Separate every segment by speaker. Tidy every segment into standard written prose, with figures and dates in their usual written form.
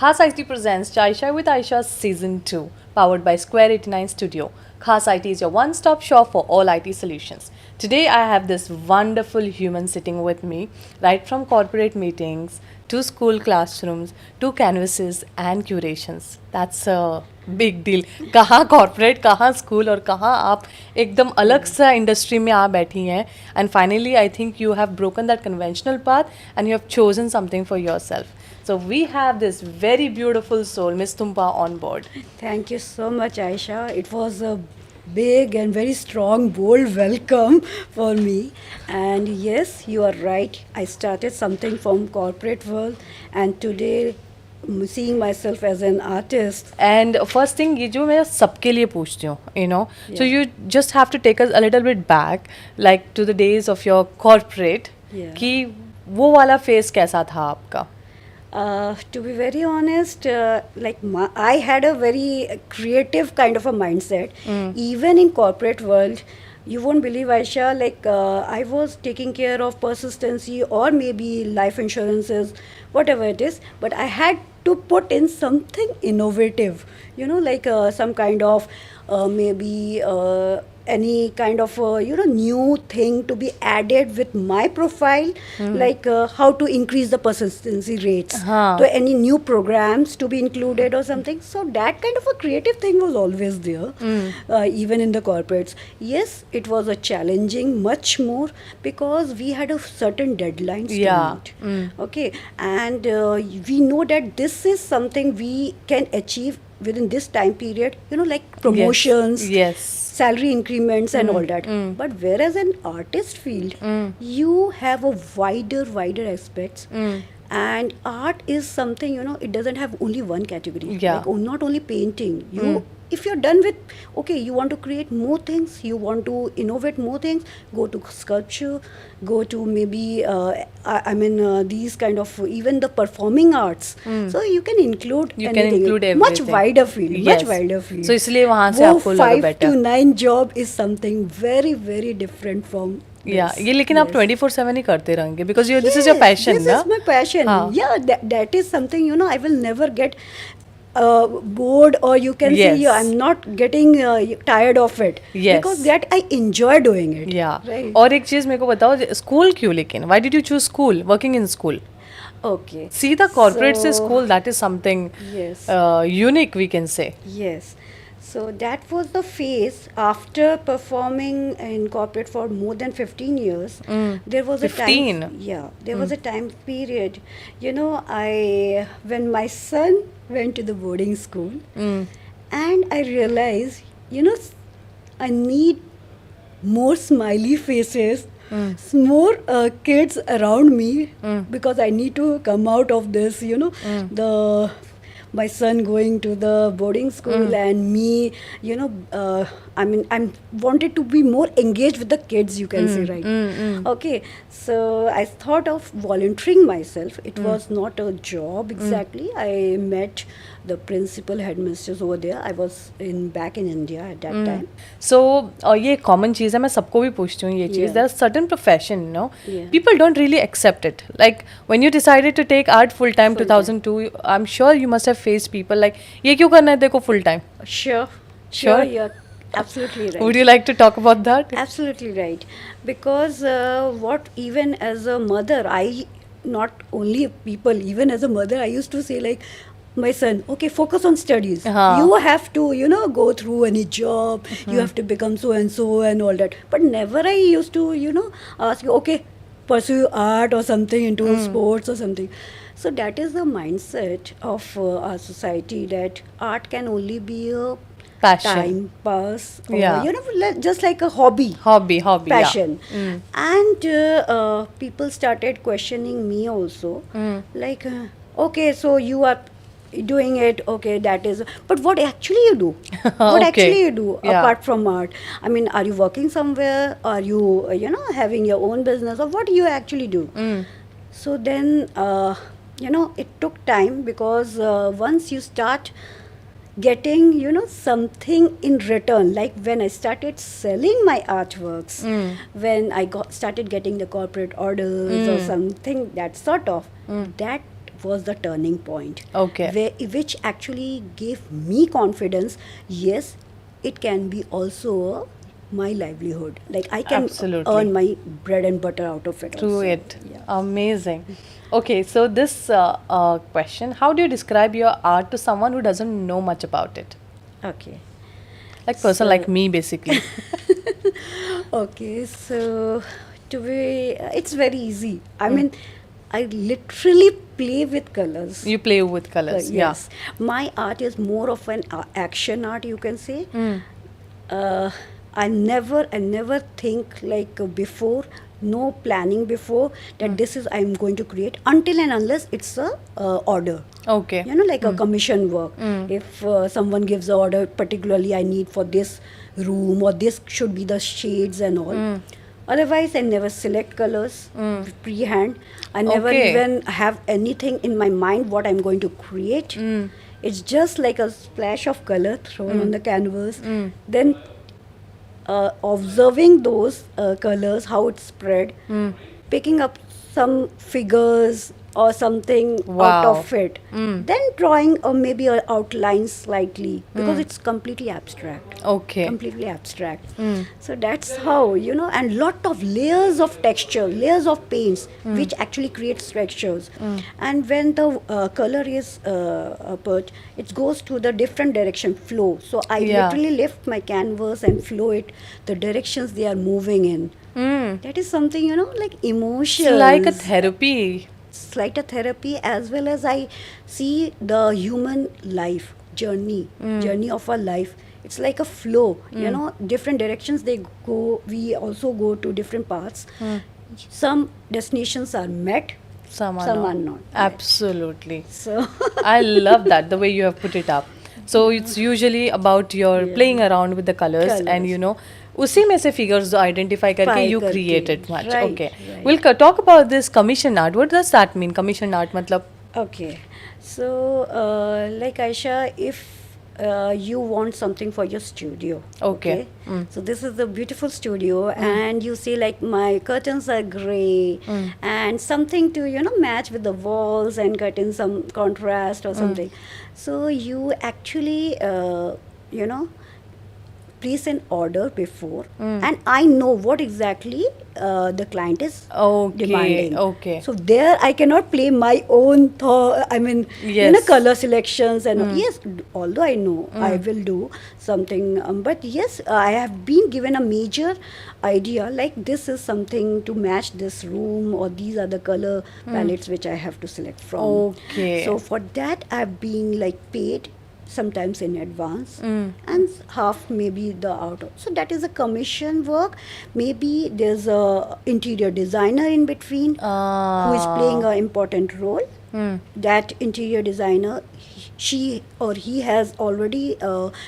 Speaker 1: Khas IT presents Chaisha with Aisha Season 2, powered by Square 89 Studio. Khas IT is your one stop shop for all IT solutions. Today, I have this wonderful human sitting with me, right from corporate meetings to school classrooms to canvases and curations. That's a big deal. कहाँ corporate, कहाँ school और कहाँ आप एकदम अलग सा industry में आ बैठी हैं. And finally I think you have broken that conventional path and you have chosen something for your self. So we have this very beautiful soul, Miss Tumpa, on board.
Speaker 2: Thank you so much, Aisha. It was a big and very strong, bold welcome for me. And yes, you are right. I started something from corporate world, and today seeing myself as an artist.
Speaker 1: And first thing, ये जो मैं सबके लिए पूछती हूँ, you know, so
Speaker 2: Yeah.
Speaker 1: you just have to take us a little bit back, like to the days of your corporate.
Speaker 2: Yeah.
Speaker 1: कि वो वाला फेस कैसा था आपका?
Speaker 2: To be very honest, I had a very creative kind of a mindset. Even in corporate world, you won't believe, Aisha, I was taking care of persistency or maybe life insurances, whatever it is, but I had to put in something innovative, some kind of maybe any kind of new thing to be added with my profile, how to increase the persistency rates,
Speaker 1: हाँ.
Speaker 2: to any new programs to be included or something. So that kind of a creative thing was always there, even in the corporates. Yes, it was a challenging much more because we had a certain deadlines
Speaker 1: Yeah.
Speaker 2: to meet. Okay, and we know that this is something we can achieve within this time period, like promotions,
Speaker 1: Yes.
Speaker 2: salary increments and all that. But whereas an artist field, you have a wider aspects. And art is something, it doesn't have only one category.
Speaker 1: Yeah.
Speaker 2: Like, not only painting. If you're done with, okay, you want to create more things, you want to innovate more things, go to sculpture, go to maybe, these kind of, even the performing arts. So you can include
Speaker 1: You can
Speaker 2: anything.
Speaker 1: include
Speaker 2: Much
Speaker 1: everything.
Speaker 2: wider field,
Speaker 1: Yes.
Speaker 2: much wider field.
Speaker 1: So इसलिए वहाँ से
Speaker 2: वो
Speaker 1: आपको लगा
Speaker 2: 5
Speaker 1: better.
Speaker 2: to 9 job is something very, very different from
Speaker 1: या
Speaker 2: this.
Speaker 1: ये लेकिन आप
Speaker 2: Yes.
Speaker 1: 24/7 ही करते रहेंगे because you this is your passion,
Speaker 2: This
Speaker 1: ना?
Speaker 2: is my passion.
Speaker 1: हाँ.
Speaker 2: Yeah, that is something, I will never get bored, or you can
Speaker 1: Yes.
Speaker 2: say, yeah, I'm not getting tired of it.
Speaker 1: Yes.
Speaker 2: Because that I enjoy doing it.
Speaker 1: या
Speaker 2: Right.
Speaker 1: और एक चीज मेरे को बताओ, school क्यों, लेकिन why did you choose school, working in school?
Speaker 2: Okay.
Speaker 1: सीधा कॉर्पोरेट से
Speaker 2: So-
Speaker 1: school, that is something
Speaker 2: Yes.
Speaker 1: Unique we can say.
Speaker 2: Yes. So that was the phase after performing in corporate for more than 15 years. There was a
Speaker 1: 15?
Speaker 2: time. Yeah, there was a time period. When my son went to the boarding school, and I realized, I need more smiley faces, more kids around me, because I need to come out of this, the my son going to the boarding school and me, I'm wanted to be more engaged with the kids, you can say, right? Okay, so I thought of volunteering myself. It was not a job exactly. I met the principal headmasters over there. I was back in India at that time.
Speaker 1: सो ये common चीज़ है, मैं सबको भी पूछती हूँ ये चीज़.
Speaker 2: Yeah.
Speaker 1: There are certain profession,
Speaker 2: Yeah.
Speaker 1: People don't really accept it. Like when you decided to take art full time
Speaker 2: Full
Speaker 1: 2002, I am sure you must have faced people like ये क्यों करना है देखो full time.
Speaker 2: Sure,
Speaker 1: Sure?
Speaker 2: you're absolutely right.
Speaker 1: Would you like to talk about that?
Speaker 2: Absolutely right. Because what even as a mother, not only people, even as a mother, I used to say, like, my son, okay, focus on studies.
Speaker 1: Haan.
Speaker 2: You have to, go through any job. You have to become so and all that. But never I used to, ask you, okay, pursue art or something into sports or something. So that is the mindset of our society, that art can only be a
Speaker 1: Passion.
Speaker 2: time pass, or,
Speaker 1: Yeah.
Speaker 2: just like a hobby.
Speaker 1: Hobby,
Speaker 2: Passion.
Speaker 1: yeah.
Speaker 2: And people started questioning me also, like, okay, so you are doing it, okay, that is, but what actually you do? What
Speaker 1: Okay.
Speaker 2: actually you do
Speaker 1: Yeah.
Speaker 2: apart from art? I mean, are you working somewhere? Are you, having your own business, or what do you actually do? So then, it took time, because once you start getting, something in return, like when I started selling my artworks, when I started getting the corporate orders or something, that sort of, that was the turning point.
Speaker 1: Okay.
Speaker 2: Which actually gave me confidence. Yes, it can be also my livelihood. Like I can
Speaker 1: Absolutely.
Speaker 2: earn my bread and butter out of it.
Speaker 1: Through
Speaker 2: also.
Speaker 1: it.
Speaker 2: Yeah.
Speaker 1: Amazing. Okay, so this question, how do you describe your art to someone who doesn't know much about it?
Speaker 2: Okay.
Speaker 1: Like person
Speaker 2: So-
Speaker 1: like me, basically.
Speaker 2: Okay, so to be, it's very easy. I mean, I literally play with colors.
Speaker 1: You play with colors.
Speaker 2: Yes, my art is more of an action art, you can say. I never think like before, no planning before that this is I'm going to create until and unless it's a order.
Speaker 1: Yeah. Okay.
Speaker 2: You know, like a commission work. If someone gives an order, particularly I need for this room or this should be the shades and all. Otherwise, I never select colors pre-hand. I never
Speaker 1: Okay.
Speaker 2: even have anything in my mind what I'm going to create. It's just like a splash of color thrown on the canvas. Then observing those colors, how it's spread, picking up some figures or something out
Speaker 1: Wow.
Speaker 2: of it, then drawing or maybe an outline slightly because it's completely abstract.
Speaker 1: Okay.
Speaker 2: Completely abstract. So that's how, you know, and lot of layers of texture, layers of paints, which actually creates textures. And when the color is put, it goes to the different direction flow. So I
Speaker 1: Yeah.
Speaker 2: literally lift my canvas and flow it the directions they are moving in. That is something, you know, like emotions.
Speaker 1: It's like a therapy.
Speaker 2: It's like a therapy, as well as I see the human life journey of our life. It's like a flow, you know, different directions they go. We also go to different paths. Some destinations are met,
Speaker 1: Some are
Speaker 2: some
Speaker 1: not.
Speaker 2: are not.
Speaker 1: Absolutely.
Speaker 2: So
Speaker 1: I love that, the way you have put it up. So it's usually about your
Speaker 2: Yeah.
Speaker 1: playing around with the colors and
Speaker 2: Colours.
Speaker 1: you know उसी में से figures identify करके
Speaker 2: Identify
Speaker 1: you
Speaker 2: करके,
Speaker 1: create it much.
Speaker 2: right,
Speaker 1: Okay.
Speaker 2: right.
Speaker 1: We'll talk about this commission art. What does that mean? Commission art मतलब
Speaker 2: okay, so like Aisha, if you want something for your studio,
Speaker 1: Okay.
Speaker 2: so this is the beautiful studio, and you see like my curtains are gray, and something to, you know, match with the walls and curtains, some contrast or something. So you actually you know, place an order before, and I know what exactly the client is
Speaker 1: Okay,
Speaker 2: demanding.
Speaker 1: okay.
Speaker 2: So there I cannot play my own thought. I mean, you know,
Speaker 1: Yes.
Speaker 2: color selections and yes, although I know I will do something, but yes, I have been given a major idea like this is something to match this room or these are the color palettes which I have to select from.
Speaker 1: Okay.
Speaker 2: So for that I've been like paid sometimes in advance and half maybe the out of, so that is a commission work. Maybe there's a interior designer in between who is playing an important role. That interior designer, she or he has already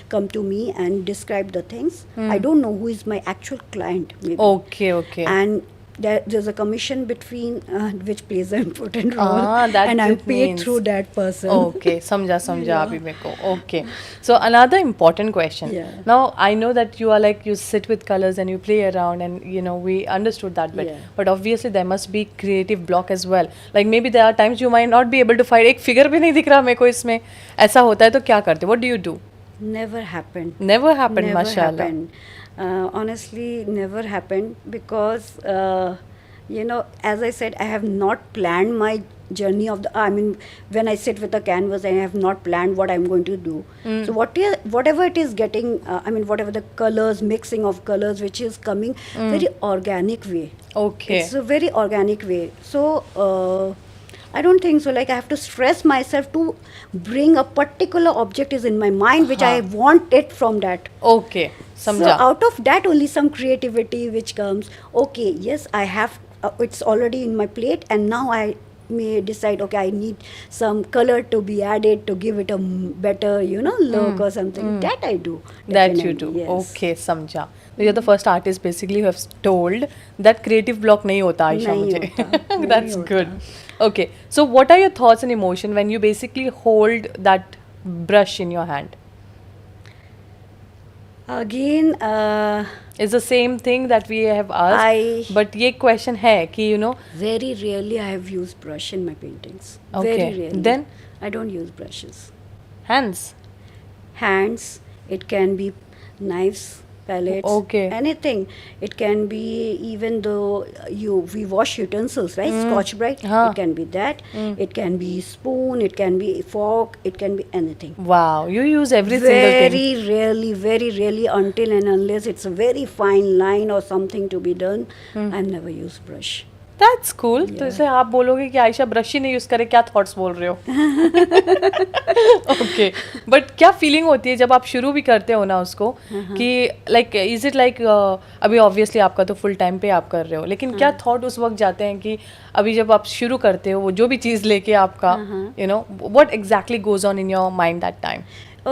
Speaker 2: come to me and described the things. I don't know who is my actual client maybe.
Speaker 1: Okay, okay.
Speaker 2: And there's a commission between which plays an important role,
Speaker 1: that
Speaker 2: and I'm
Speaker 1: it
Speaker 2: paid
Speaker 1: means.
Speaker 2: through that person.
Speaker 1: Okay, समझा अभी मेरे को. Okay. So another important question.
Speaker 2: Yeah.
Speaker 1: Now I know that you are like you sit with colors and you play around and you know we understood that bit.
Speaker 2: Yeah.
Speaker 1: But obviously there must be creative block as well. Like maybe there are times you might not be able to find एक figure भी नहीं दिख रहा मेरे को इसमें. ऐसा होता है तो क्या करते? What do you do?
Speaker 2: Never happened.
Speaker 1: Never happened,
Speaker 2: Never
Speaker 1: mashallah.
Speaker 2: happened. Honestly, never happened because you know, as I said, I have not planned my journey of the. I mean, when I sit with a canvas, I have not planned what I'm going to do. So whatever it is getting, I mean, whatever the colors, mixing of colors, which is coming, very organic way.
Speaker 1: Okay.
Speaker 2: It's a very organic way. So. I don't think so. Like I have to stress myself to bring a particular object is in my mind, which I want it from that.
Speaker 1: Okay.
Speaker 2: So
Speaker 1: समझा.
Speaker 2: out of that only some creativity which comes. Okay, yes, I have. It's already in my plate, and now I may decide. Okay, I need some color to be added to give it a better, you know, look or something. That I do.
Speaker 1: That you
Speaker 2: definitely,
Speaker 1: do.
Speaker 2: yes.
Speaker 1: Okay, समझा. So you're the first artist basically who have told that creative block नहीं होता आयशा
Speaker 2: नहीं
Speaker 1: मुझे.
Speaker 2: होता, नहीं
Speaker 1: That's
Speaker 2: होता.
Speaker 1: good. Okay. So what are your thoughts and emotion when you basically hold that brush in your hand?
Speaker 2: Again,
Speaker 1: It's the same thing that we have asked,
Speaker 2: I
Speaker 1: but ये question है कि
Speaker 2: very rarely I have used brush in my paintings.
Speaker 1: Okay.
Speaker 2: Very rarely.
Speaker 1: Then?
Speaker 2: I don't use brushes.
Speaker 1: hands.
Speaker 2: Hands, it can be knives, palettes,
Speaker 1: Okay.
Speaker 2: anything. It can be, even though we wash utensils, right? Scotch Brite,
Speaker 1: Huh.
Speaker 2: it can be that. It can be spoon, it can be fork, it can be anything.
Speaker 1: Wow, you use every single thing.
Speaker 2: Very rarely, until and unless it's a very fine line or something to be done, I've never used brush.
Speaker 1: That's cool. तो
Speaker 2: Yeah.
Speaker 1: इसे आप बोलोगे कि Ayesha brush ही नहीं use करे, क्या thoughts बोल रहे हो? ओके, बट क्या फीलिंग होती है जब आप शुरू भी करते हो ना उसको कि लाइक इज इट लाइक अभी ऑब्वियसली आपका तो फुल टाइम पे आप कर रहे हो, लेकिन क्या थॉट उस वक्त जाते हैं कि अभी जब आप शुरू करते हो वो जो भी चीज़ लेके आपका you know what exactly goes on in your mind that time?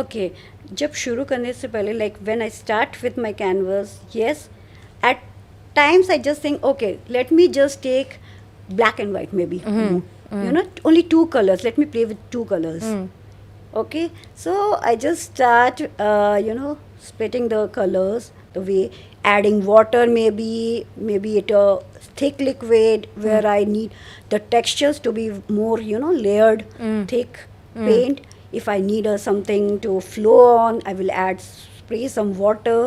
Speaker 2: Okay, जब शुरू करने से पहले, like when I start with my canvas, yes, at times I just think, okay, let me just take black and white maybe. You know, only two colors. Let me play with two colors. Okay, so I just start, splitting the colors the way, adding water, maybe it a thick liquid where I need the textures to be more, layered, thick paint. If I need something to flow on, I will spray some water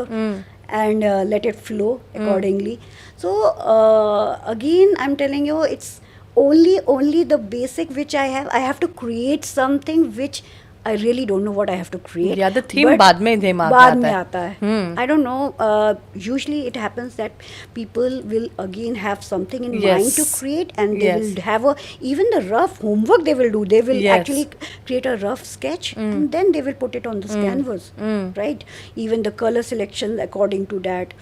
Speaker 2: and let it flow accordingly. So again, I'm telling you, it's only the basic which I have. I have to create something which I really don't know what I have to create.
Speaker 1: Yeah, the theme
Speaker 2: but
Speaker 1: बाद में दिमाग में
Speaker 2: बाद
Speaker 1: आता
Speaker 2: में
Speaker 1: है.
Speaker 2: आता है. I don't know. Usually it happens that people will again have something in
Speaker 1: Yes.
Speaker 2: mind to create, and they
Speaker 1: Yes.
Speaker 2: will have even the rough homework they will do. They will
Speaker 1: Yes.
Speaker 2: actually create a rough sketch, and then they will put it on this canvas, right? Even the color selection according to that.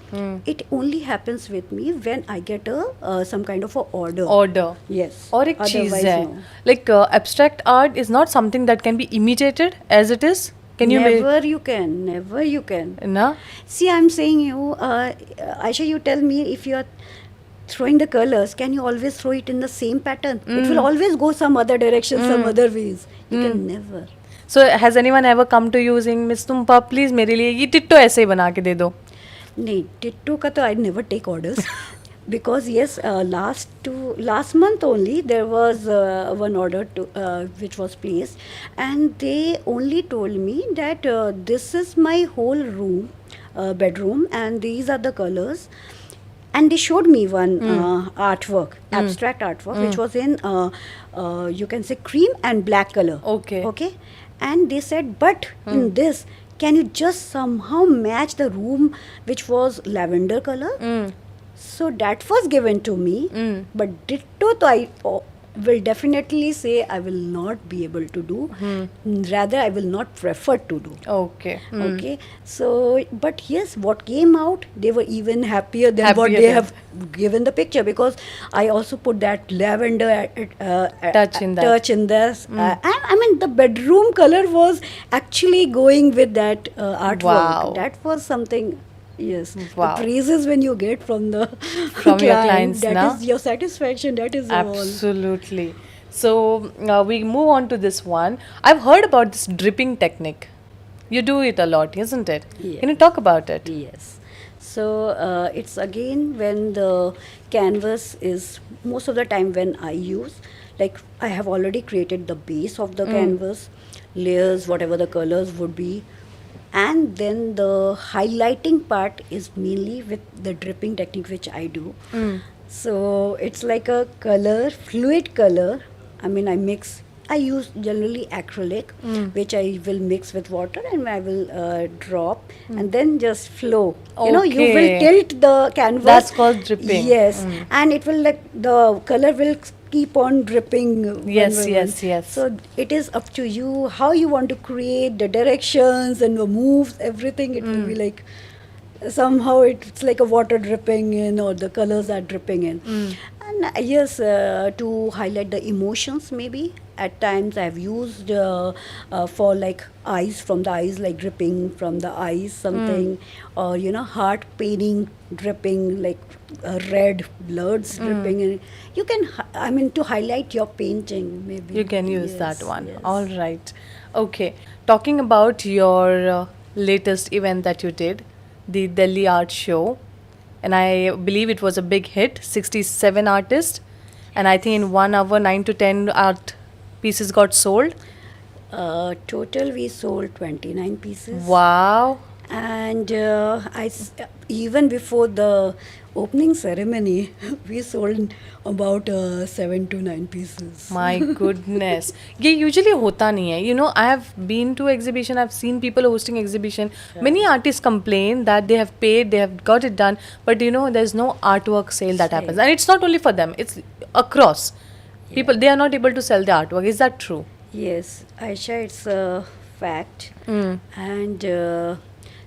Speaker 2: It only happens with me when I get some kind of a order.
Speaker 1: Order.
Speaker 2: Yes.
Speaker 1: और एक चीज़
Speaker 2: Otherwise,
Speaker 1: है
Speaker 2: no.
Speaker 1: Like abstract art is not something that can be imitated as it is. Can you
Speaker 2: Never you can.
Speaker 1: ना?
Speaker 2: See, I'm saying you, Aisha, you tell me, if you are throwing the colors, can you always throw it in the same pattern? It will always go some other direction, some other ways. You can never.
Speaker 1: So has anyone ever come to using miss तुम please मेरे लिए ये ditto ऐसे ही बना के दे दो?
Speaker 2: नहीं, टिट्टो का तो I never take orders. Because yes, last month only there was one order which was placed, and they only told me that this is my whole room, bedroom, and these are the colors. And they showed me one artwork, abstract artwork, which was in you can say cream and black color.
Speaker 1: Okay.
Speaker 2: And they said, but in this, can you just somehow match the room which was lavender color? So that was given to me, but ditto to I will definitely say I will not be able to do. Rather, I will not prefer to do.
Speaker 1: Okay.
Speaker 2: Okay, so but yes, what came out, they were even happier than what
Speaker 1: Happier
Speaker 2: they
Speaker 1: than-
Speaker 2: have given the picture, because I also put that lavender
Speaker 1: Touch in that.
Speaker 2: touch in this, and I mean the bedroom color was actually going with that artwork.
Speaker 1: Wow.
Speaker 2: That was something. Yes,
Speaker 1: Wow.
Speaker 2: the praises when you get from the
Speaker 1: From your clients,
Speaker 2: that
Speaker 1: na?
Speaker 2: is your satisfaction. That is all.
Speaker 1: Absolutely. So we move on to this one. I've heard about this dripping technique. You do it a lot, isn't it?
Speaker 2: Yeah.
Speaker 1: Can you talk about it?
Speaker 2: Yes. So it's again when the canvas is, most of the time when I use, like I have already created the base of the canvas, layers, whatever the colors would be. And then the highlighting part is mainly with the dripping technique which I do. So it's like a color, fluid color. I mean, I use generally acrylic, which I will mix with water, and I will drop and then just flow. You know, you will
Speaker 1: Okay.
Speaker 2: tilt the canvas.
Speaker 1: That's called dripping.
Speaker 2: Yes, and it will, like, the color will keep on dripping.
Speaker 1: Yes,
Speaker 2: one by
Speaker 1: yes,
Speaker 2: one.
Speaker 1: yes.
Speaker 2: So it is up to you how you want to create the directions and the moves, everything. It will be like, somehow it's like a water dripping in, or the colors are dripping in. And yes, to highlight the emotions, maybe at times I've used for like eyes, from the eyes, like dripping from the eyes, something, or heart painting, dripping, like red bloods dripping in. You can I mean, to highlight your painting, maybe
Speaker 1: You can use that
Speaker 2: Yes,
Speaker 1: one.
Speaker 2: yes.
Speaker 1: All right. Okay. Talking about your latest event that you did, the Delhi Art Show, and I believe it was a big hit. 67 artists, and I think in 1 hour, 9 to 10 art pieces got sold.
Speaker 2: Total, we sold 29 pieces.
Speaker 1: Wow.
Speaker 2: And even before the opening ceremony, we sold about 7 to 9 pieces.
Speaker 1: My goodness. ये usually होता नहीं है. You know, I have been to exhibition, I've seen people hosting exhibition. Many artists complain that they have paid, they have got it done, but you know, there's no artwork sale that happens. And it's not only for them, it's across. People, they are not able to sell the artwork. Is that true?
Speaker 2: Yes, Aisha, it's a fact. And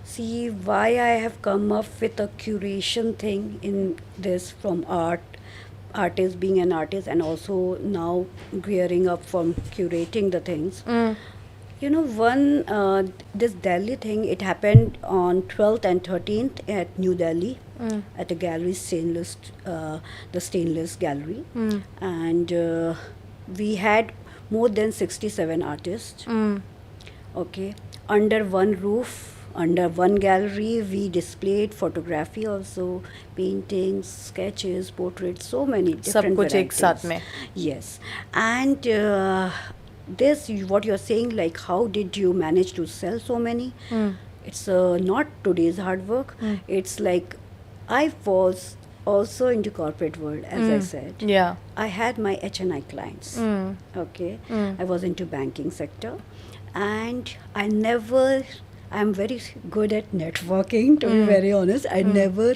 Speaker 2: see why I have come up with a curation thing in this from artist being an artist, and also now gearing up from curating the things. You know, this Delhi thing, it happened on 12th and 13th at New Delhi at a gallery, the Stainless Gallery. And we had more than 67 artists. Okay. Under one roof, under one gallery, we displayed photography also, paintings, sketches, portraits, so many
Speaker 1: सब
Speaker 2: different
Speaker 1: कुछ एक साथ
Speaker 2: varieties.
Speaker 1: में.
Speaker 2: Yes. And what you're saying, like, how did you manage to sell so many? It's not today's hard work. It's like, I was also into corporate world, as I said.
Speaker 1: Yeah.
Speaker 2: I had my HNI clients. Okay. I was into banking sector, and I'm very good at networking, to be very honest. I never,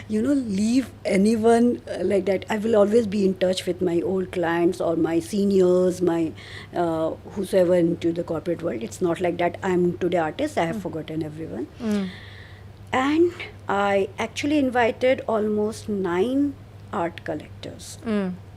Speaker 2: leave anyone like that. I will always be in touch with my old clients or my seniors, my whosoever into the corporate world. It's not like that I'm today artist, I have forgotten everyone. And I actually invited almost 9 art collectors,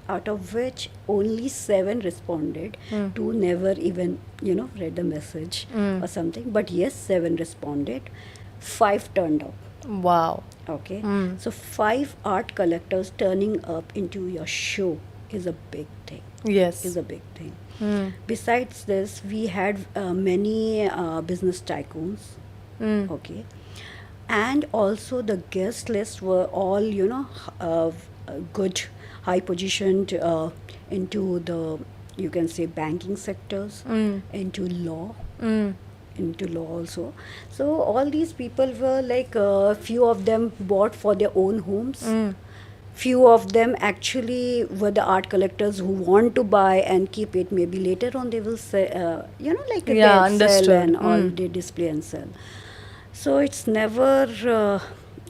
Speaker 2: out of which only 7 responded. 2 never even, read the message or something. But yes, 7 responded. 5 turned up.
Speaker 1: Wow.
Speaker 2: Okay. So 5 art collectors turning up into your show is a big thing.
Speaker 1: Yes.
Speaker 2: Is a big thing. Besides this, we had many business tycoons. Okay. And also the guest list were all, good, high positioned into the, you can say, banking sectors, into law. Into law also. So all these people were like, few of them bought for their own homes. Few of them actually were the art collectors who want to buy and keep it. Maybe later on they will say, like
Speaker 1: Yeah,
Speaker 2: they sell
Speaker 1: understood.
Speaker 2: and all, they display and sell. So it's never,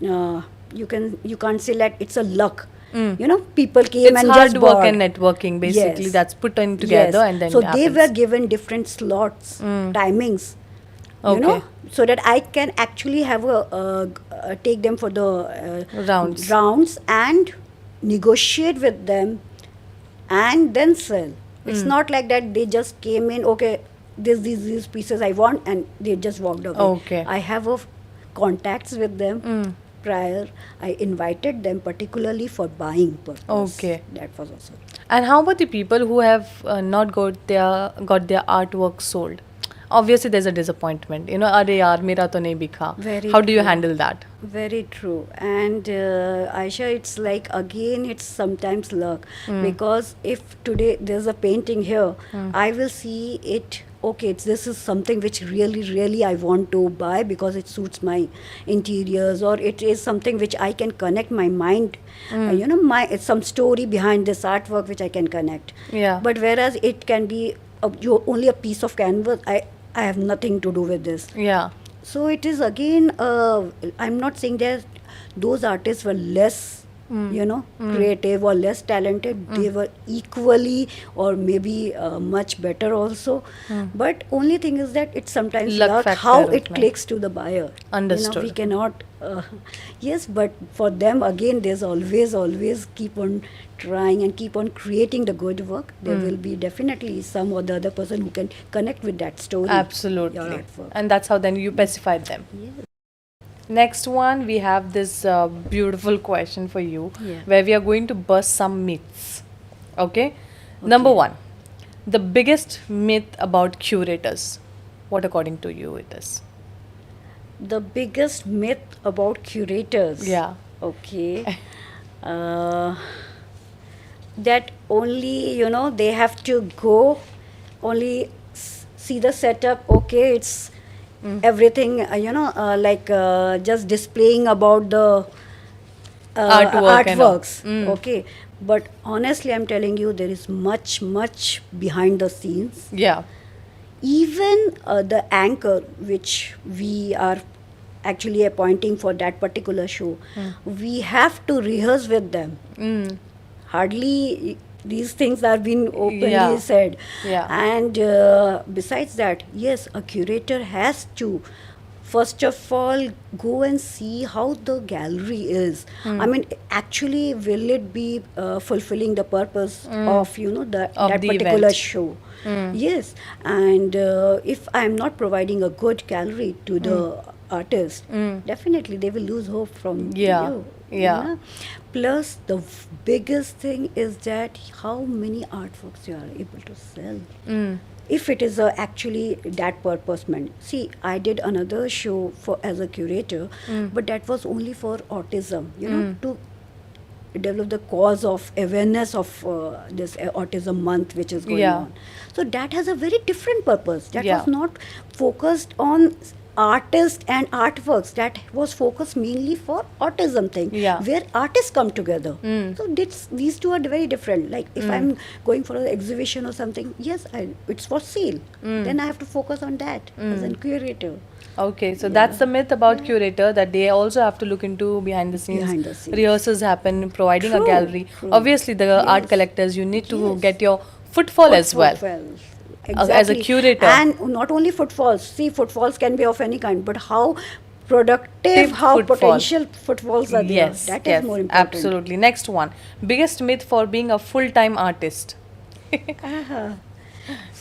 Speaker 2: you can't say that it's a luck. People came
Speaker 1: It's
Speaker 2: and
Speaker 1: hard
Speaker 2: just
Speaker 1: work
Speaker 2: bought.
Speaker 1: and networking, basically.
Speaker 2: Yes.
Speaker 1: That's put in together,
Speaker 2: Yes.
Speaker 1: and then
Speaker 2: so
Speaker 1: it
Speaker 2: they
Speaker 1: happens.
Speaker 2: were given different slots, timings,
Speaker 1: Okay.
Speaker 2: so that I can actually have take them for the
Speaker 1: Rounds.
Speaker 2: and negotiate with them and then sell. It's not like that they just came in, okay, these pieces I want, and they just walked away.
Speaker 1: Okay.
Speaker 2: I have contacts with them prior. I invited them particularly for buying purpose.
Speaker 1: Okay.
Speaker 2: That was also.
Speaker 1: And how about the people who have not got their artwork sold? Obviously, there's a disappointment. Arey yaar, mera to nahi bikha.
Speaker 2: Very
Speaker 1: How do you
Speaker 2: true.
Speaker 1: handle that?
Speaker 2: Very true. And Aisha, it's like, again, it's sometimes luck. Because if today there's a painting here, I will see it, okay, this is something which really, really I want to buy because it suits my interiors, or it is something which I can connect my mind. It's some story behind this artwork which I can connect.
Speaker 1: Yeah.
Speaker 2: But whereas it can be only a piece of canvas, I have nothing to do with this.
Speaker 1: Yeah.
Speaker 2: So it is again, I'm not saying that those artists were less, creative or less talented. They were equally or maybe much better also. But only thing is that it's sometimes
Speaker 1: Luck
Speaker 2: luck
Speaker 1: factor
Speaker 2: how
Speaker 1: of
Speaker 2: it
Speaker 1: it.
Speaker 2: clicks to the buyer.
Speaker 1: Understood.
Speaker 2: We cannot, yes, but for them again, there's always keep on trying and keep on creating the good work. There will be definitely some or the other person who can connect with that story. Your
Speaker 1: Absolutely.
Speaker 2: artwork.
Speaker 1: And that's how then you pacify them.
Speaker 2: Yes.
Speaker 1: Next one, we have this beautiful question for you,
Speaker 2: Yeah.
Speaker 1: where we are going to bust some myths. Okay? Number 1, the biggest myth about curators. What according to you it is?
Speaker 2: the biggest myth about curators.
Speaker 1: Yeah.
Speaker 2: Okay. uh, that only, they have to go, only see the setup. Okay, it's everything, like just displaying about the
Speaker 1: Artwork and all.
Speaker 2: artworks. Okay. But honestly, I'm telling you, there is much, much behind the scenes.
Speaker 1: Yeah.
Speaker 2: Even the anchor which we are actually appointing for that particular show, we have to rehearse with them. Hardly these things are being openly
Speaker 1: Yeah.
Speaker 2: said.
Speaker 1: Yeah.
Speaker 2: And besides that, yes, a curator has to first of all go and see how the gallery is. I mean, actually, will it be fulfilling the purpose of
Speaker 1: Of
Speaker 2: that
Speaker 1: the
Speaker 2: particular
Speaker 1: event.
Speaker 2: show? Yes. And if I'm not providing a good gallery to the artist, definitely they will lose hope from
Speaker 1: Yeah.
Speaker 2: you.
Speaker 1: Yeah.
Speaker 2: know. Plus, the biggest thing is that how many artworks you are able to sell. If it is actually that purpose meant. See, I did another show for as a curator, but that was only for autism. To develop the cause of awareness of this autism month which is going
Speaker 1: Yeah.
Speaker 2: on. So that has a very different purpose. That
Speaker 1: Yeah.
Speaker 2: was not focused on artists and artworks. That was focused mainly for autism thing,
Speaker 1: Yeah.
Speaker 2: where artists come together. So these two are very different. Like if I'm going for an exhibition or something, yes, it's for sale. Then I have to focus on that as a curator.
Speaker 1: Okay, so that's the myth about curator, that they also have to look into behind the scenes.
Speaker 2: Behind the scenes.
Speaker 1: Rehearsals happen, providing a
Speaker 2: True,
Speaker 1: gallery.
Speaker 2: true.
Speaker 1: Obviously, the art
Speaker 2: Yes.
Speaker 1: collectors, you need to
Speaker 2: Yes.
Speaker 1: get your footfall as well.
Speaker 2: Exactly.
Speaker 1: As a curator.
Speaker 2: And not only footfalls. See, footfalls can be of any kind, but how productive, how
Speaker 1: Footfall.
Speaker 2: potential footfalls are there.
Speaker 1: Yes,
Speaker 2: That
Speaker 1: yes,
Speaker 2: is more important.
Speaker 1: absolutely. Next one, biggest myth for being a full-time artist.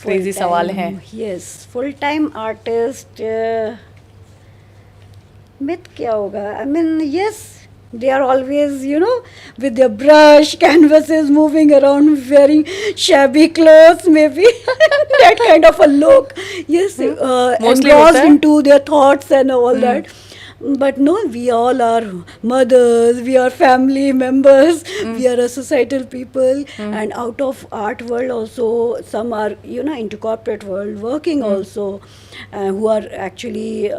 Speaker 1: Crazy सवाल हैं.
Speaker 2: Yes, full-time artist. Myth क्या होगा? I mean, yes, they are always, with their brush, canvases, moving around, wearing shabby clothes, maybe that kind of a look. Yes,
Speaker 1: Mostly
Speaker 2: engrossed
Speaker 1: होता है.
Speaker 2: into their thoughts and all that. But no, we all are mothers, we are family members, we are a societal people, and out of art world also, some are, into corporate world, working also, who are actually,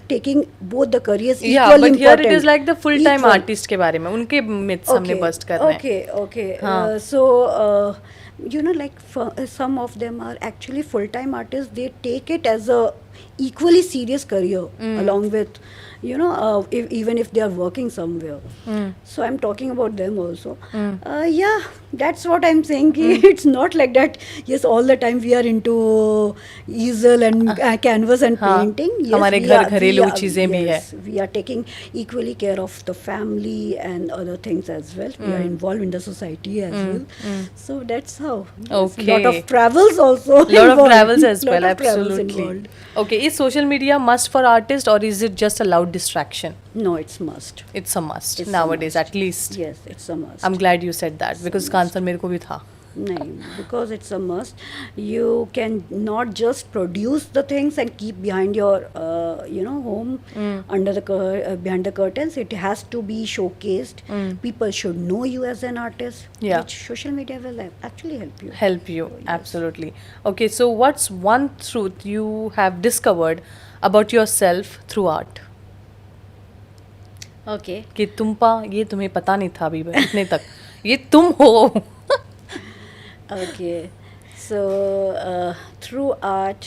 Speaker 2: taking both the careers equally
Speaker 1: Yeah, but here
Speaker 2: important.
Speaker 1: it is like the full-time
Speaker 2: Equal.
Speaker 1: artist के बारे में, उनके myths हमने bust करने हैं.
Speaker 2: Okay.
Speaker 1: हाँ.
Speaker 2: So, like some of them are actually full-time artists. They take it as a equally serious career along with, even if they are working somewhere. So I'm talking about them also. Yeah, that's what I'm saying. It's not like that. Yes, all the time we are into easel and canvas and
Speaker 1: हाँ.
Speaker 2: painting. Yes,
Speaker 1: हमारे
Speaker 2: we
Speaker 1: घर
Speaker 2: are-
Speaker 1: घरेलू
Speaker 2: we are-
Speaker 1: चीजें भी है.
Speaker 2: yes, we are taking equally care of the family and other things as well. We are involved in the society as well. So that's how. Yes,
Speaker 1: Okay.
Speaker 2: lot of travels also.
Speaker 1: Lot of
Speaker 2: involved.
Speaker 1: travels as
Speaker 2: Lot
Speaker 1: well,
Speaker 2: of travels
Speaker 1: absolutely.
Speaker 2: involved.
Speaker 1: Okay, is social media must for artists or is it just a loud distraction?
Speaker 2: No, it's must.
Speaker 1: It's a must
Speaker 2: It's a
Speaker 1: nowadays,
Speaker 2: must.
Speaker 1: at least.
Speaker 2: Yes, it's a must.
Speaker 1: I'm glad you said that because इसका answer मेरे को भी था.
Speaker 2: नहीं, because it's a must. You can not just produce the things and keep behind your, home under the behind the curtains. It has to be showcased. People should know you as an artist.
Speaker 1: Yeah.
Speaker 2: Which social media will actually help you.
Speaker 1: Help you, absolutely. Okay, so what's one truth you have discovered about yourself through art?
Speaker 2: Okay.
Speaker 1: कि ये तुम्हें पता नहीं था अभी इतने तक, ये तुम हो.
Speaker 2: Okay, so through art,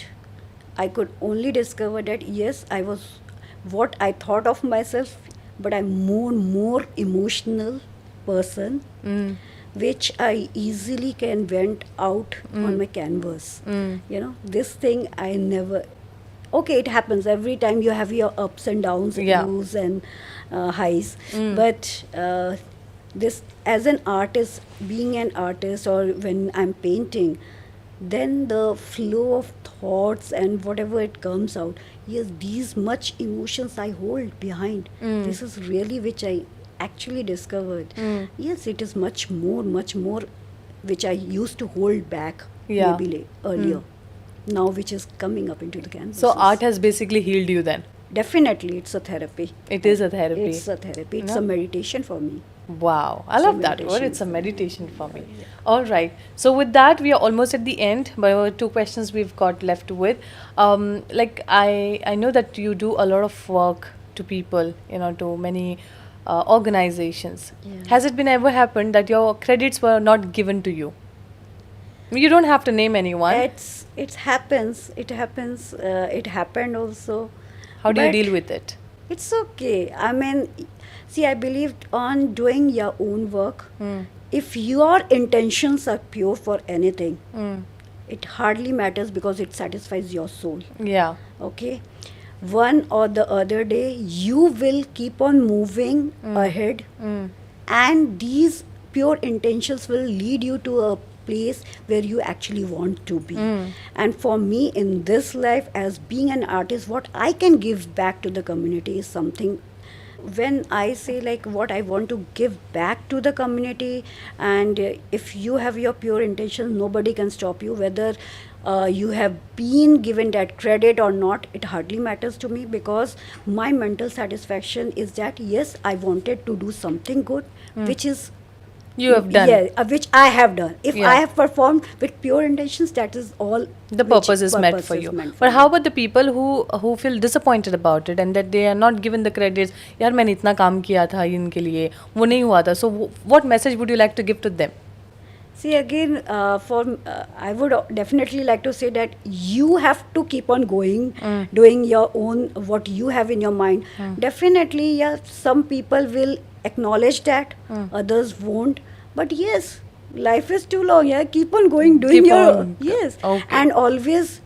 Speaker 2: I could only discover that yes, I was what I thought of myself, but I'm more emotional person, which I easily can vent out on my canvas. This thing I never. Okay, it happens every time you have your ups and downs,
Speaker 1: Yeah.
Speaker 2: lows and highs, but. This as an artist, being an artist, or when I'm painting, then the flow of thoughts and whatever it comes out, yes, these much emotions I hold behind. This is really which I actually discovered. Yes, it is much more which I used to hold back
Speaker 1: Yeah.
Speaker 2: maybe earlier, now which is coming up into the canvas.
Speaker 1: So art has basically healed you then.
Speaker 2: Definitely, it's a therapy.
Speaker 1: It is a therapy.
Speaker 2: It's a therapy. It's
Speaker 1: No?
Speaker 2: a meditation for me.
Speaker 1: Wow, I
Speaker 2: It's a
Speaker 1: love that word.
Speaker 2: meditation
Speaker 1: It's a
Speaker 2: for me.
Speaker 1: meditation for me. All right. So with that, we are almost at the end. But two questions we've got left with. Like I know that you do a lot of work to people, to many organizations.
Speaker 2: Yeah.
Speaker 1: Has it been ever happened that your credits were not given to you? You don't have to name anyone.
Speaker 2: It happens. It happens. It happened also.
Speaker 1: How do you
Speaker 2: But
Speaker 1: deal with it?
Speaker 2: It's okay. I mean, see, I believed on doing your own work.
Speaker 1: Mm.
Speaker 2: If your intentions are pure for anything,
Speaker 1: Mm.
Speaker 2: it hardly matters because it satisfies your soul.
Speaker 1: Yeah.
Speaker 2: Okay, one or the other day you will keep on moving ahead,
Speaker 1: Mm.
Speaker 2: and these pure intentions will lead you to a place where you actually want to be. And for me in this life, as being an artist, what I can give back to the community is something. When I say like what I want to give back to the community, and if you have your pure intentions, nobody can stop you. Whether you have been given that credit or not, it hardly matters to me, because my mental satisfaction is that yes, I wanted to do something good, which is
Speaker 1: You have done.
Speaker 2: yeah, which I have done. If
Speaker 1: Yeah.
Speaker 2: I have performed with pure intentions, that is all.
Speaker 1: The
Speaker 2: which
Speaker 1: purpose is met
Speaker 2: purpose
Speaker 1: for
Speaker 2: is
Speaker 1: you.
Speaker 2: meant for
Speaker 1: But how
Speaker 2: me.
Speaker 1: about the people who feel disappointed about it and that they are not given the credits? यार मैंने इतना काम किया था इनके लिए, वो नहीं हुआ था. So what message would you like to give to them?
Speaker 2: See again, I would definitely like to say that you have to keep on going, doing your own what you have in your mind. Definitely, yeah, some people will acknowledge that, others won't. But yes, life is too long. Yeah, keep on going, doing
Speaker 1: Keep
Speaker 2: your
Speaker 1: on.
Speaker 2: yes,
Speaker 1: Okay.
Speaker 2: and always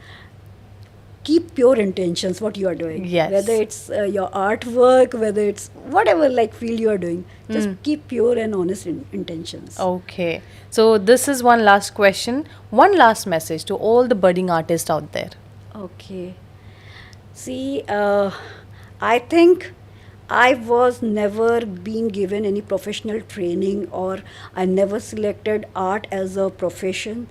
Speaker 2: keep pure intentions what you are doing.
Speaker 1: Yes.
Speaker 2: Whether it's your artwork, whether it's whatever like field you are doing, just keep pure and honest intentions.
Speaker 1: Okay. So this is one last question. One last message to all the budding artists out there.
Speaker 2: Okay. See, I think I was never being given any professional training, or I never selected art as a profession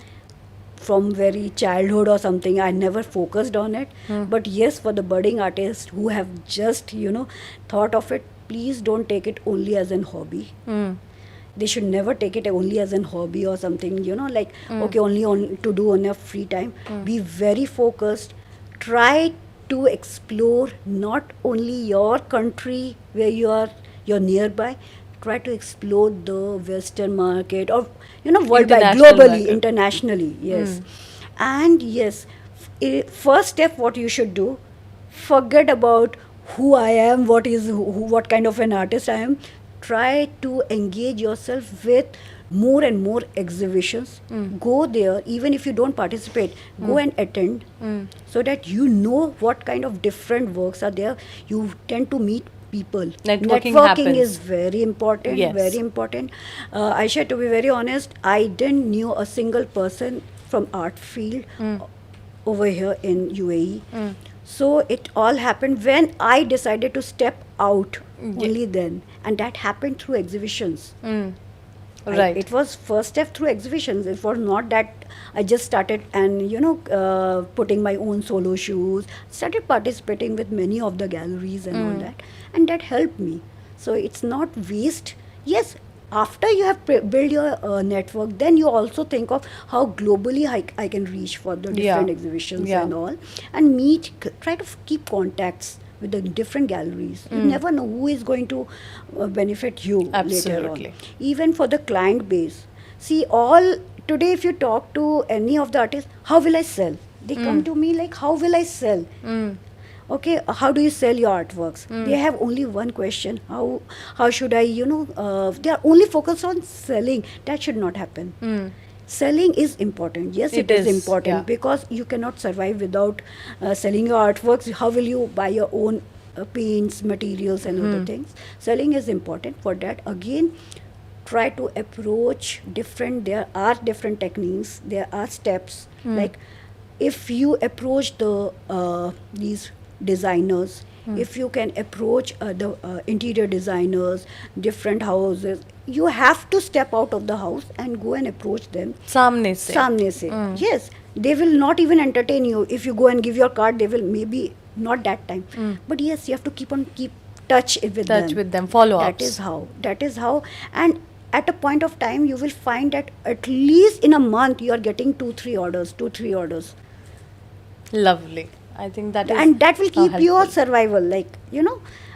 Speaker 2: from very childhood or something. I never focused on it. But yes, for the budding artists who have just, thought of it, please don't take it only as an hobby. They should never take it only as an hobby or something, like, okay, only on to do on your free time. Be very focused. Try to explore not only your country where you're nearby. Try to explore the Western market, or worldwide,
Speaker 1: International
Speaker 2: globally,
Speaker 1: market.
Speaker 2: internationally. Yes, and yes, first step, what you should do, forget about who I am, what kind of an artist I am. Try to engage yourself with more and more exhibitions. Go there, even if you don't participate, go and attend, so that you know what kind of different works are there. You tend to meet people.
Speaker 1: Networking
Speaker 2: Networking
Speaker 1: happens.
Speaker 2: is very important.
Speaker 1: Yes.
Speaker 2: Very important. Aisha, to be very honest, I didn't knew a single person from art field over here in UAE. So it all happened when I decided to step out. Only then, and that happened through exhibitions.
Speaker 1: Right.
Speaker 2: It was first step through exhibitions. It was not that I just started and putting my own solo shoes. Started participating with many of the galleries and all that, and that helped me. So it's not waste. Yes, after you have built your network, then you also think of how globally I can reach for the different exhibitions and all, and try to keep contacts with the different galleries. You never know who is going to benefit you later
Speaker 1: Absolutely.
Speaker 2: on. Even for the client base. See, today if you talk to any of the artists, how will I sell? They come to me like, how will I sell? Okay, how do you sell your artworks? They have only one question: how should I? They are only focused on selling. That should not happen. Selling is important. Yes,
Speaker 1: It
Speaker 2: it is
Speaker 1: is,
Speaker 2: important,
Speaker 1: yeah.
Speaker 2: because you cannot survive without selling your artworks. How will you buy your own paints, materials, and other things? Selling is important. For that, again, try to approach different. There are different techniques. There are steps. Like, if you approach these designers, if you can approach the interior designers, different houses, you have to step out of the house and go and approach them.
Speaker 1: सामने से.
Speaker 2: Samne se. Yes, they will not even entertain you. If you go and give your card, they will maybe not that time. But yes, you have to keep touch with
Speaker 1: Touch
Speaker 2: them.
Speaker 1: with them, follow-ups.
Speaker 2: That is how. And at a point of time, you will find that at least in a month you are getting 2 3 orders.
Speaker 1: Lovely. I think that is
Speaker 2: And that will keep your
Speaker 1: helpful.
Speaker 2: survival, like,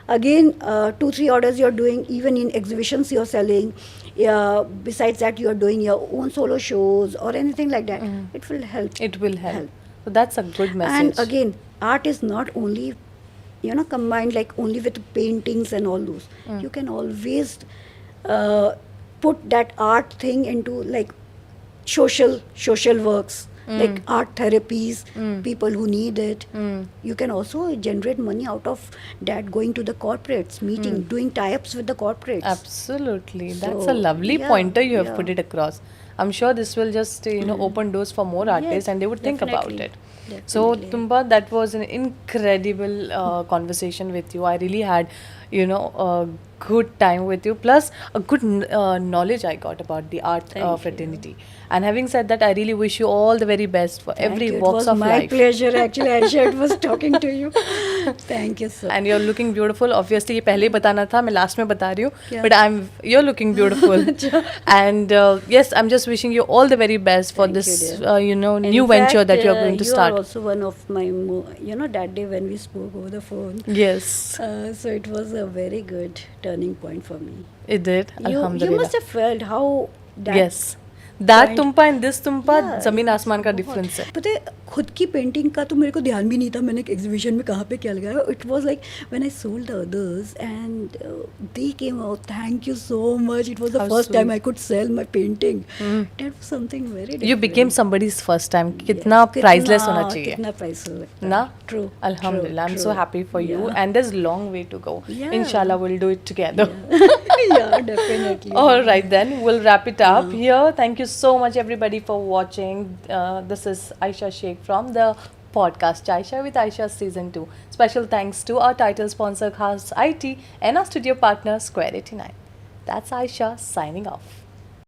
Speaker 2: again, 2 3 orders you're doing, even in exhibitions you're selling. Besides that, you're doing your own solo shows or anything like that. It will help.
Speaker 1: It will help. So that's a good message.
Speaker 2: And again, art is not only, combined like only with paintings and all those. You can always put that art thing into like social works, like art therapies, people who need it. You can also generate money out of that, going to the corporates, meeting, doing tie-ups with the corporates.
Speaker 1: Absolutely. That's
Speaker 2: So,
Speaker 1: a lovely
Speaker 2: yeah,
Speaker 1: pointer you have
Speaker 2: yeah.
Speaker 1: put it across. I'm sure this will just, open doors for more artists
Speaker 2: Yes,
Speaker 1: and they would think about
Speaker 2: definitely.
Speaker 1: it. So,
Speaker 2: Definitely.
Speaker 1: Tumba, that was an incredible conversation with you. I really had, a good time with you. Plus, a good knowledge I got about the art
Speaker 2: Thank you.
Speaker 1: fraternity. And having said that, I really wish you all the very best for
Speaker 2: Thank
Speaker 1: every
Speaker 2: you.
Speaker 1: walks
Speaker 2: It was
Speaker 1: of
Speaker 2: my
Speaker 1: life.
Speaker 2: pleasure, actually. Aisha, it was talking to you. Thank you so
Speaker 1: And you're looking beautiful. Obviously, ये पहले ही बताना था, मैं last में बता रही हूँ.
Speaker 2: क्या?
Speaker 1: But you're looking beautiful. And yes, I'm just wishing you all the very best for
Speaker 2: Thank
Speaker 1: this,
Speaker 2: you, dear.
Speaker 1: new
Speaker 2: In
Speaker 1: venture
Speaker 2: fact,
Speaker 1: that you're going to
Speaker 2: you
Speaker 1: start.
Speaker 2: are also one of my, that day when we spoke over the phone.
Speaker 1: Yes,
Speaker 2: So it was a very good turning point for me.
Speaker 1: it did.
Speaker 2: You
Speaker 1: Alhamdulillah.
Speaker 2: must have felt how that.
Speaker 1: Yes. That
Speaker 2: point-
Speaker 1: tumpa and this tumpa,
Speaker 2: Yeah,
Speaker 1: जमीन आसमान का
Speaker 2: बहुत।
Speaker 1: difference है.
Speaker 2: पता है, खुद की painting का तो मेरे को ध्यान भी नहीं था मैंने एग्जीबिशन में कहाँ पे क्या लगाया. It was like when I sold the others and they came out, thank you so much. It was the
Speaker 1: How
Speaker 2: first time
Speaker 1: sweet.
Speaker 2: I could sell my painting. That was something very
Speaker 1: You became somebody's first time. कितना priceless होना चाहिए.
Speaker 2: कितना priceless
Speaker 1: ना?
Speaker 2: True.
Speaker 1: Alhamdulillah, I'm
Speaker 2: true,
Speaker 1: so
Speaker 2: true.
Speaker 1: happy for you.
Speaker 2: Yeah.
Speaker 1: And there's long way to go.
Speaker 2: Yeah.
Speaker 1: Inshallah, we'll do it together.
Speaker 2: Yeah, definitely.
Speaker 1: All right, then we'll wrap it up here. Thank you so much, everybody, for watching. This is Aisha Sheikh from the podcast Aisha with Aisha Season 2. Special thanks to our title sponsor, Khas IT, and our studio partner, Square 89. That's Aisha signing off.